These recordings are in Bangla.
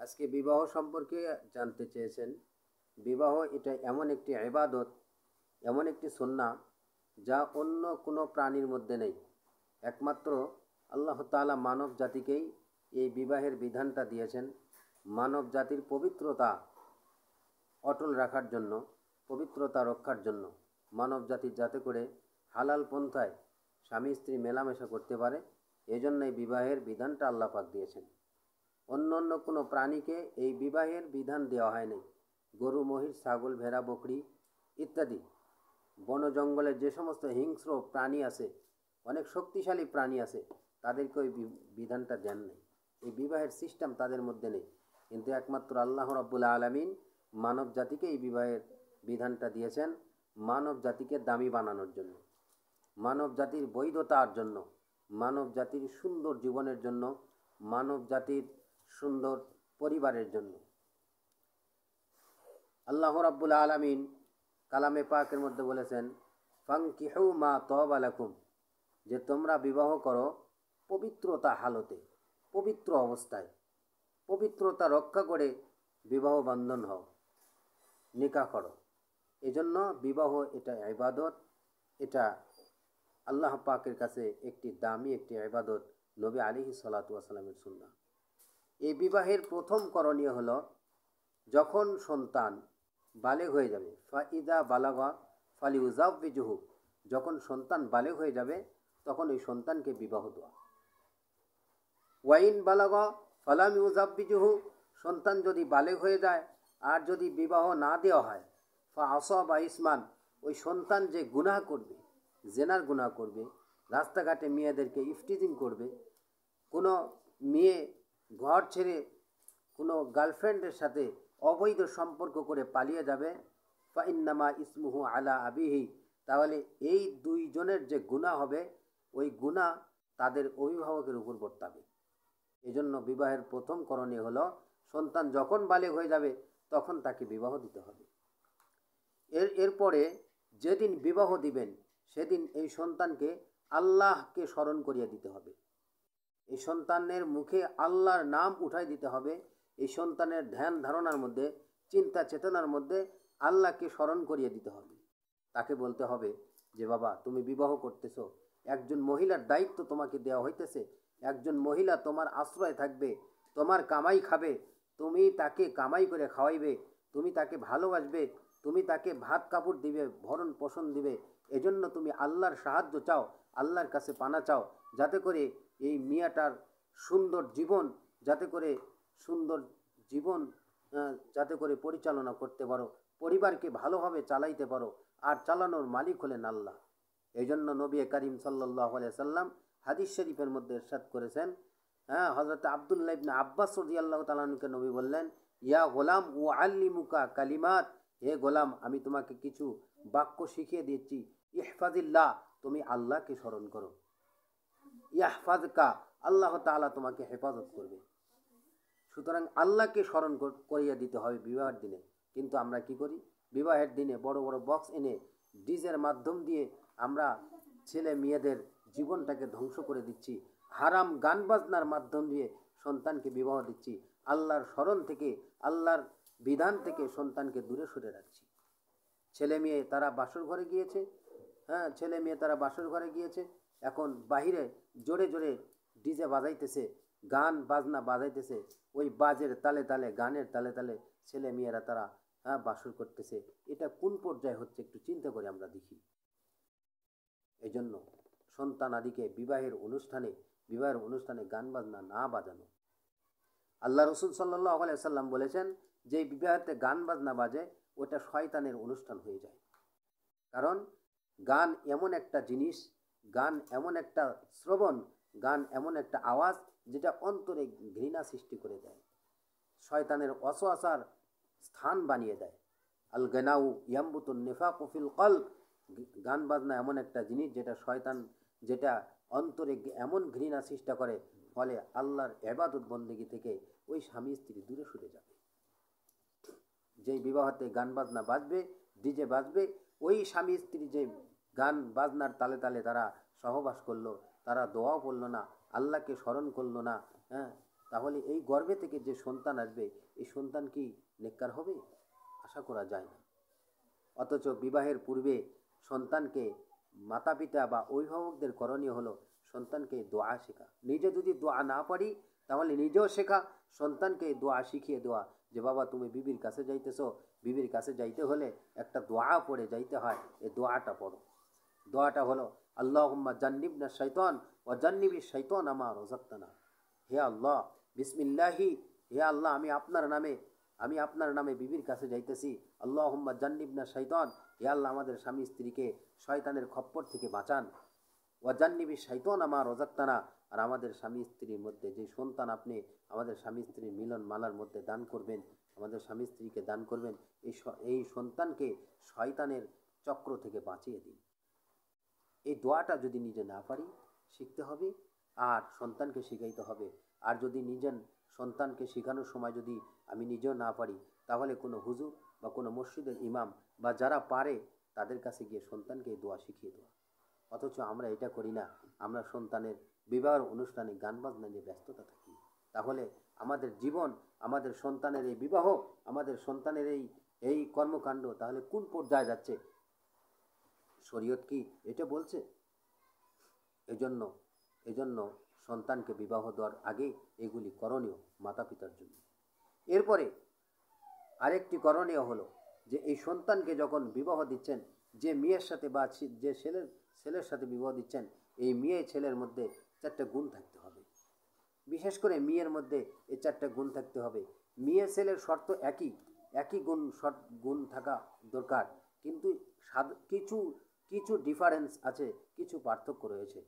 আজকে বিবাহ সম্পর্কে জানতে চেয়েছেন। বিবাহ এটা এমন একটি ইবাদত, এমন একটি সুন্নাহ যা অন্য কোনো প্রাণীর মধ্যে নেই। একমাত্র আল্লাহ তাআলা মানব জাতিকেই এই বিবাহের বিধানটা দিয়েছেন। মানব জাতির পবিত্রতা অটল রাখার জন্য, পবিত্রতা রক্ষার জন্য, মানব জাতির যাতে করে হালাল পন্থায় স্বামী স্ত্রী মেলামেশা করতে পারে, এজন্য এই বিবাহের বিধানটা আল্লাহ পাক দিয়েছেন। অন্য কোনো প্রাণীকে এই বিবাহের বিধান দেওয়া হয়নি। গরু, মহিষ, ছাগল, ভেড়া, বকরি ইত্যাদি বন জঙ্গলের যে সমস্ত হিংস্র প্রাণী আছে, অনেক শক্তিশালী প্রাণী আছে, তাদেরকে ওই বিধানটা দেন নেই। এই বিবাহের সিস্টেম তাদের মধ্যে নেই। কিন্তু একমাত্র আল্লাহ রাব্বুল আলামিন মানব জাতিকে এই বিবাহের বিধানটা দিয়েছেন, মানব জাতিকে দামি বানানোর জন্য, মানব জাতির বৈধতার জন্য, মানব জাতির সুন্দর জীবনের জন্য, মানব জাতির সুন্দর পরিবারের জন্য। আল্লাহ রাব্বুল আলামিন কালামে পাকের মধ্যে বলেছেন, ফানকিহু মা তাবা লাকুম, যে তোমরা বিবাহ করো পবিত্রতা হালতে, পবিত্র অবস্থায়, পবিত্রতা রক্ষা করে বিবাহ বন্ধন হও, নিকাহ করো। এজন্য বিবাহ এটা ইবাদত, এটা আল্লাহ পাকের কাছে একটি দামি একটি ইবাদত, নবী আলাইহিস সালাতু ওয়াস সালামের সুন্নাহ। এই বিবাহের প্রথম করণীয় হলো, যখন সন্তান বালেগ হয়ে যাবে, ফাইদা বালাগা ফালিউজাউবিজুহু, যখন সন্তান বালেগ হয়ে যাবে তখন ওই সন্তানকে বিবাহ দেওয়া। ওয়াইন বালাগা ফালাম ইউজাউবিজুহু, সন্তান যদি বালেগ হয়ে যায় আর যদি বিবাহ না দেওয়া হয়, ফা আসাবা ইসমান, ওই সন্তান যে গুনাহ করবে, জেনার গুনাহ করবে, রাস্তাঘাটে মেয়েদেরকে ইফটিজিং করবে, কোনো মেয়ে ঘর ছেড়ে কোনো গার্লফ্রেন্ডের সাথে অবৈধ সম্পর্ক করে পালিয়ে যাবে, ফাইন্নামা ইসমুহু আলা আবিহি, তাহলে এই দুইজনের যে গুনাহ হবে, ওই গুনাহ তাদের অভিভাবকের উপর বর্তাবে। এজন্য বিবাহের প্রথম করণীয় হলো, সন্তান যখন বালেগ হয়ে যাবে তখন তাকে বিবাহ দিতে হবে। এরপরে যেদিন বিবাহ দিবেন সেদিন এই সন্তানকে আল্লাহকে স্মরণ করিয়ে দিতে হবে। এই সন্তানের মুখে আল্লাহর নাম উঠাই দিতে হবে। এই সন্তানের ধ্যান ধারণার মধ্যে, চিন্তা চেতনার মধ্যে আল্লাহকে স্মরণ করিয়ে দিতে হবে। তাকে বলতে হবে যে বাবা, তুমি বিবাহ করতেছো, একজন মহিলার দায়িত্ব তোমাকে দেওয়া হইতেছে, একজন মহিলা তোমার আশ্রয় থাকবে, তোমার কামাই খাবে, তুমি তাকে কামাই করে খাওয়াইবে, তুমি তাকে ভালোবাসবে, তুমি তাকে ভাত কাপড় দিবে, ভরণ পোষণ দিবে। এজন্য তুমি আল্লাহর সাহায্য চাও, আল্লাহর কাছে পানা চাও, যাতে করে এই মিয়াটার সুন্দর জীবন, যাতে করে সুন্দর জীবন যাতে করে পরিচালনা করতে পারো, পরিবারকে ভালোভাবে চালাইতে পারো, আর চালানোর মালিক হলেন আল্লাহ। এই জন্য নবী করিম সাল্লাল্লাহু আলাইহি সাল্লাম হাদিস শরীফের মধ্যে ইরশাদ করেছেন, হযরত আব্দুল্লাহ ইবনে আব্বাস রাদিয়াল্লাহু তাআলা আনহুকে নবী বললেন, ইয়া গোলাম উআল্লিমুকা কালিমাত, হে গোলাম, আমি তোমাকে কিছু বাক্য শিখিয়ে দিচ্ছি। ইহফাজিল্লাহ, তুমি আল্লাহকে স্মরণ করো। ইয়াহফাজকা, আল্লাহ তাআলা তোমাকে হেফাজত করবে। সুতরাং আল্লাহকে স্মরণ করিয়ে দিতে হবে বিবাহের দিনে। কিন্তু আমরা কি করি? বিবাহের দিনে বড় বড় বক্স এনে ডিজের মাধ্যম দিয়ে আমরা ছেলে মেয়েদের জীবনটাকে ধ্বংস করে দিচ্ছি। হারাম গান বাজনার মাধ্যম দিয়ে সন্তানকে বিবাহ দিচ্ছি। আল্লাহর স্মরণ থেকে, আল্লাহর বিধান থেকে সন্তানকে দূরে সরে রাখছি। ছেলে মেয়ে তারা বাসর ঘরে গিয়েছে, ছেলে মেয়ে তারা বাসর ঘরে গিয়েছে, এখন বাহিরে জোরে জোরে ডিজে বাজাইতেছে, গান বাজনা বাজাইতেছে, ওই বাজের তালে তালে, গানের তালে তালে ছেলে মেয়েরা তারা বাসর করতেছে। এটা কোন পর্যায়ে হচ্ছে একটু চিন্তা করে আমরা দেখি। এই জন্য সন্তান আদিকে বিবাহের অনুষ্ঠানে গান বাজনা না বাজানো। আল্লাহ রসুল সাল্লাল্লাহু আলাইহি সাল্লাম বলেছেন, যে বিবাহেতে গান বাজনা বাজে ওটা শয়তানের অনুষ্ঠান হয়ে যায়। কারণ গান এমন একটা জিনিস, গান এমন একটা শ্রবণ, গান এমন একটা আওয়াজ যেটা অন্তরে ঘৃণা সৃষ্টি করে দেয়, শয়তানের ওয়াসওয়াসার স্থান বানিয়ে দেয়। আল গানাউ ইয়ামবুতুন নিফাকু ফিল কলব, গান বাজনা এমন একটা জিনিস যেটা শয়তান, যেটা অন্তরে এমন ঘৃণা সৃষ্টি করে, ফলে আল্লাহর ইবাদত বন্দেগী থেকে ওই স্বামী স্ত্রী দূরে সরে যাবে। যেই বিবাহতে গান বাজনা বাজবে, ডিজে বাজবে, ওই স্বামী স্ত্রী যে গান বাজনার তালে তালে তারা সহবাস করলো, তারা দোয়াও পড়লো না, আল্লাহকে স্মরণ করলো না, তাহলে এই গর্ভে থেকে যে সন্তান আসবে, এই সন্তান কি নেককার হবে? আশা করা যায় না। অথচ বিবাহের পূর্বে সন্তানকে মাতা পিতা বা অভিভাবকদের করণীয় হলো সন্তানকে দোয়া শেখা। নিজে যদি দোয়া না পারি তাহলে নিজেও শেখা, সন্তানকে দোয়া শিখিয়ে দেওয়া যে বাবা তুমি বিবির কাছে যাইতেছো, বিবির কাছে যাইতে হলে একটা দোয়া পড়ে যাইতে হয়, এই দোয়াটা পড়ো। দোয়াটা হলো আল্লাহুম্মা জান্নিবনা শাইতান ওয়া জান্নিবি শাইতান আমা রাযাকতানা। হে আল্লাহ, বিসমিল্লাহি, হে আল্লাহ আমি আপনার নামে বিবির কাছে যাইতেছি। আল্লাহুম্মা জান্নিবনা শাইতান, হে আল্লাহ আমাদের স্বামী স্ত্রীকে শয়তানের খপ্পর থেকে বাঁচান। ওয়া জান্নিবি শাইতান আমা রাযাকতানা, আর আমাদের স্বামী স্ত্রীর মধ্যে যে সন্তান আপনি আমাদের স্বামী স্ত্রীর মিলন মালার মধ্যে দান করবেন, আমাদের স্বামী স্ত্রীকে দান করবেন, এই সন্তানকে শয়তানের চক্র থেকে বাঁচিয়ে দিন। এই দোয়াটা যদি নিজে না পারি শিখতে হবে আর সন্তানকে শিখাইতে হবে। আর যদি নিজের সন্তানকে শেখানোর সময় যদি আমি নিজেও না পারি তাহলে কোনো হুজুর বা কোনো মসজিদের ইমাম বা যারা পারে তাদের কাছে গিয়ে সন্তানকে এই দোয়া শিখিয়ে দেওয়া। অথচ আমরা এটা করি না, আমরা সন্তানের বিবাহের অনুষ্ঠানে গান বাজনা নিয়ে ব্যস্ততা থাকি। তাহলে আমাদের জীবন, আমাদের সন্তানের এই বিবাহ, আমাদের সন্তানের এই কর্মকাণ্ড তাহলে কোন পর্যায়ে যাচ্ছে? শরীয়ত কি এটা বলছে? এজন্য সন্তানকে বিবাহ দেওয়ার আগে এগুলি করণীয় মাতা পিতার জন্য। এরপরে আরেকটি করণীয় হলো যে এই সন্তানকে যখন বিবাহ দিচ্ছেন, যে মেয়ের সাথে বা যে ছেলের সাথে বিবাহ দিচ্ছেন, এই মেয়ে ছেলের মধ্যে 4টা গুণ থাকতে হবে। বিশেষ করে মেয়ের মধ্যে এই 4টা গুণ থাকতে হবে। মেয়ে ছেলের শর্ত একই গুণ থাকা দরকার, কিন্তু কিছু ডিফারেন্স আছে, কিছু পার্থক্য রয়েছে।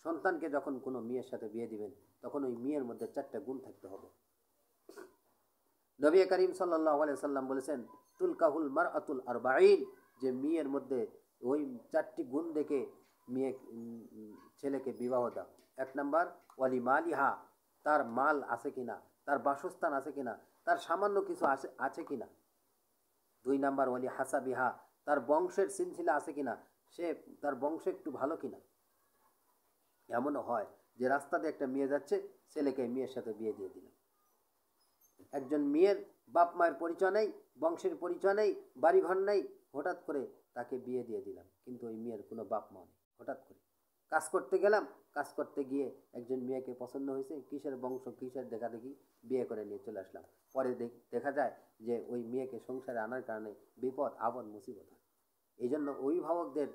সন্তানকে যখন কোনো মেয়ের সাথে বিয়ে দিবেন তখন ওই মেয়ের মধ্যে 4টা গুণ থাকতে হবে। নবী করিম সাল্লাল্লাহু আলাইহি সাল্লাম বলেছেন তুলকাহুল মারআতুল আরবাঈন, যে মেয়ের মধ্যে ওই 4টি গুণ দেখে মেয়ে ছেলেকে বিবাহ দাও। 1 নাম্বার ওয়ালি মালিহা, তার মাল আছে কিনা, তার বাসস্থান আছে কিনা, তার সামান্য কিছু আছে কিনা। 2 নাম্বার ওয়ালি হাসাবিহা, তার বংশের সিলসিলা আছে কিনা, তার বংশ একটু ভালো কিনা। এমনও হয় যে রাস্তা দিয়ে একটা মেয়ে যাচ্ছে, ছেলেকে মেয়ের সাথে বিয়ে দিয়ে দিল। একজন মেয়ের বাপ মায়ের পরিচয় নেই, বংশের পরিচয় নেই, বাড়িঘর নেই, হঠাৎ করে তাকে বিয়ে দিয়ে দিলাম, কিন্তু ওই মেয়ের কোনো বাপ মা নেই। হঠাৎ করে কাজ করতে গেলাম, কাজ করতে গিয়ে একজন মেয়েকে পছন্দ হয়েছে, কিসের বংশ কিসের দেখাদেখি বিয়ে করে নিয়ে চলে আসলাম। পরে দেখা যায় যে ওই মেয়েকে সংসারে আনার কারণে বিপদ আপদ মুসিবত হয়। এই জন্য অভিভাবকদের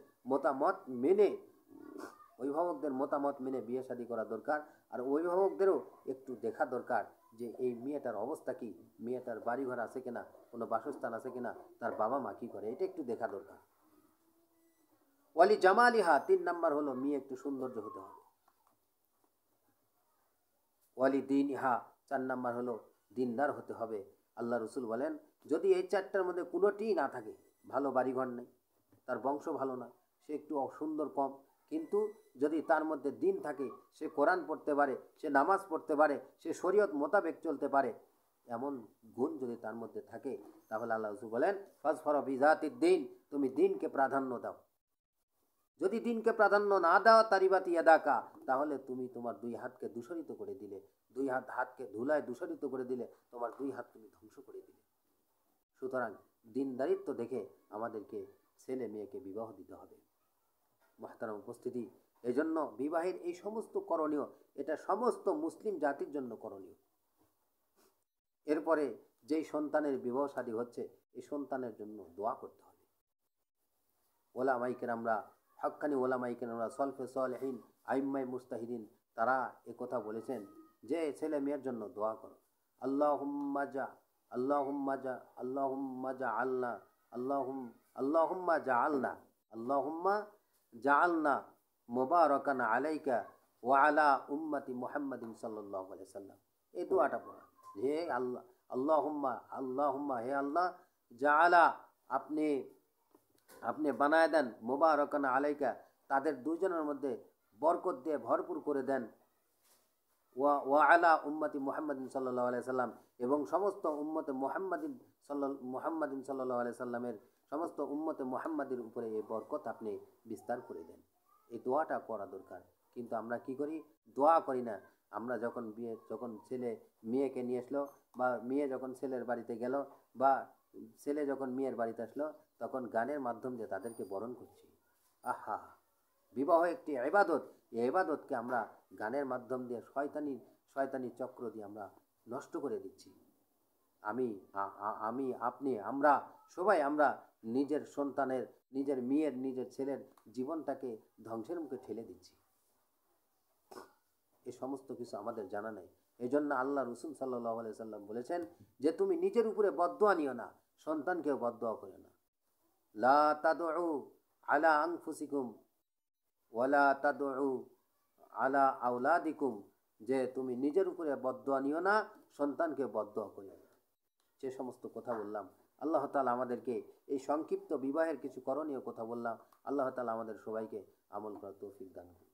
মতামত মেনে বিয়ে শাদী করা দরকার। আর অভিভাবকদেরও একটু দেখা দরকার যে এই মেয়েটার অবস্থা কি, মেয়েটার বাড়িঘর আছে কিনা, কোনো বাসস্থান আছে কিনা, তার বাবা মা কি করে, এটা একটু দেখা দরকার। ওয়ালি জামালিহা, 3 নাম্বার হলো মেয়ে একটু সৌন্দর্য হতে হবে। ওয়ালি দীনহা, 4 নাম্বার হলো দিনদার হতে হবে। আল্লাহ রসুল বলেন যদি এই 4টার মধ্যে কোনোটিই না থাকে, ভালো বাড়িঘর নেই, তার বংশ ভালো না, সে একটু অসুন্দর কম, কিন্তু যদি তার মধ্যে দিন থাকে, সে কোরআন পড়তে পারে, সে নামাজ পড়তে পারে, সে শরীয়ত মোতাবেক চলতে পারে, এমন গুণ যদি তার মধ্যে থাকে, তাহলে আল্লাহ রসুল বলেন ফাজফর বিজাতিদ দিন, তুমি দিনকে প্রাধান্য দাও। যদি দিনকে প্রাধান্য না দাও তারিবাতি ইয়াদাকা, তাহলে তুমি তোমার 2 হাতকে দূষরিত করে দিলে, 2 হাতকে ধুলায় দূষরিত করে দিলে, তোমার 2 হাত তুমি ধ্বংস করে দিলে। সুতরাং দিনদারিত্ব দেখে আমাদেরকে ছেলে মেয়েকে বিবাহ দিতে হবে। মুহতারাম উপস্থিতি, এজন্য বিবাহের এই সমস্ত করণীয়, এটা সমস্ত মুসলিম জাতির জন্য করণীয়। এরপরে যেই সন্তানের বিবাহ শাদী হচ্ছে, এই সন্তানের জন্য দোয়া করতে হবে। ওলামায়ে কেরামরা, হক্কানি ওলামায়ে কেরামরা, সলফে সালেহিন, আইম্মায়ে মুজতাহিদিন, তারা একথা বলেছেন যে ছেলে মেয়ের জন্য দোয়া করো। আল্লাহুম্মা জাআলনা মুবারাকান আলাইকা ওয়া আলা উম্মতি মুহাম্মাদিন সাল্লাল্লাহু আলাইহি সাল্লাম। এই দোয়াটা পড়া, হে আল্লাহ, আল্লাহুম্মা হে আল্লাহ, জাআলা আপনি বানায় দেন, মুবারাকান আলাইকা তাদের দুজনের মধ্যে বরকত দিয়ে ভরপুর করে দেন, ওয়া আলা উম্মতি মুহাম্মাদিন সাল্লাল্লাহু আলাইহি সাল্লাম, এবং সমস্ত উম্মতে মুহাম্মাদিন সাল্লাল্লাহু আলাইহি সাল্লামের সমস্ত উম্মতে মুহাম্মাদের উপরে এই বরকত আপনি বিস্তার করে দেন। এই দোয়াটা করা দরকার। কিন্তু আমরা কি করি? দোয়া করি না, আমরা যখন ছেলে মেয়েকে নিয়ে আসলো, বা মেয়ে যখন ছেলের বাড়িতে গেল, বা ছেলে যখন মেয়ের বাড়িতে আসলো, তখন গানের মাধ্যম দিয়ে তাদেরকে বরণ করছি। আহা, বিবাহ একটি ইবাদত। এই ইবাদতকে আমরা গানের মাধ্যম দিয়ে শয়তানি চক্র দিয়ে আমরা নষ্ট করে দিচ্ছি। আমি আপনি আমরা সবাই আমরা নিজের সন্তানের, নিজের মেয়ের, নিজের ছেলের জীবনটাকে ধ্বংসের মুখে ঠেলে দিচ্ছি। এ সমস্ত কিছু আমাদের জানা নেই। এই জন্য আল্লাহ রসুল সাল্লাল্লাহু আলাইহি সাল্লাম বলেছেন যে তুমি নিজের উপরে বদদোয়া নিও না, সন্তানকেও বদদোয়া করো না। লা তাদউ আলা আনফুসিকুম ওয়ালা তাদউ আলা আওলাদিকুম, যে তুমি নিজের উপরে বদদোয়া নিও না, সন্তানকে বদদোয়া করিও না। যে সমস্ত কথা বললাম, আল্লাহ তাআলা আমাদেরকে এই সংক্ষিপ্ত বিবাহের কিছু করণীয় কথা বললাম, আল্লাহ তাআলা আমাদের সবাইকে আমল করার তৌফিক দান করুন।